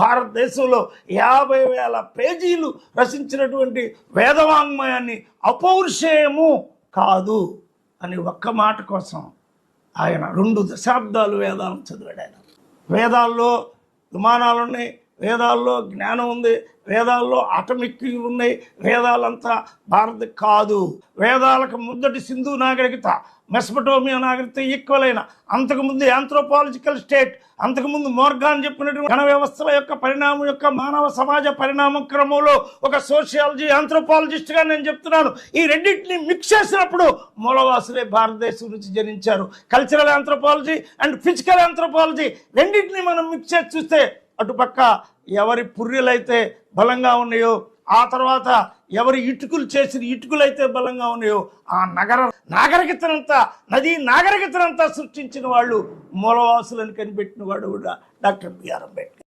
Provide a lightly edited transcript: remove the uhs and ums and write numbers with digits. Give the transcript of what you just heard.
భారతదేశంలో 50,000 పేజీలు రచించినటువంటి వేదవాంగ్మయాన్ని అపౌరుషేయము కాదు అని ఒక్క మాట కోసం ఆయన 2 దశాబ్దాలు వేదాలను చదివాడు. ఆయన వేదాల్లో విమానాలు ఉన్నాయి, వేదాల్లో జ్ఞానం ఉంది, వేదాల్లో ఆటమిక్ ఉన్నాయి. వేదాలంతా భారత కాదు. వేదాలకు ముందటి సింధు నాగరికత, మెసపటోమియా నాగరికత ఈక్వల్ అయిన, అంతకుముందు ఆంథ్రోపాలజికల్ స్టేట్, అంతకుముందు మోర్గాన్ చెప్పినటువంటి గణ వ్యవస్థల యొక్క పరిణామం యొక్క మానవ సమాజ పరిణామ క్రమంలో ఒక సోషియాలజీ ఆంథ్రోపాలజిస్ట్గా నేను చెప్తున్నాను. ఈ రెండింటిని మిక్స్ చేసినప్పుడు మూలవాసులే భారతదేశం నుంచి జనించారు. Cultural anthropology and physical anthropology రెండింటిని మనం మిక్స్ చేసి చూస్తే అటుపక్క ఎవరి పుర్రెలైతే బలంగా ఉన్నాయో, ఆ తర్వాత ఎవరి ఇటుకలు చేసిన ఇటుకలైతే బలంగా ఉన్నాయో ఆ నాగరికతనంతా నదీ నాగరికతనంతా సృష్టించిన వాళ్ళు మూలవాసులను కనిపెట్టిన వాడు కూడా డాక్టర్ బిఆర్ అంబేద్కర్.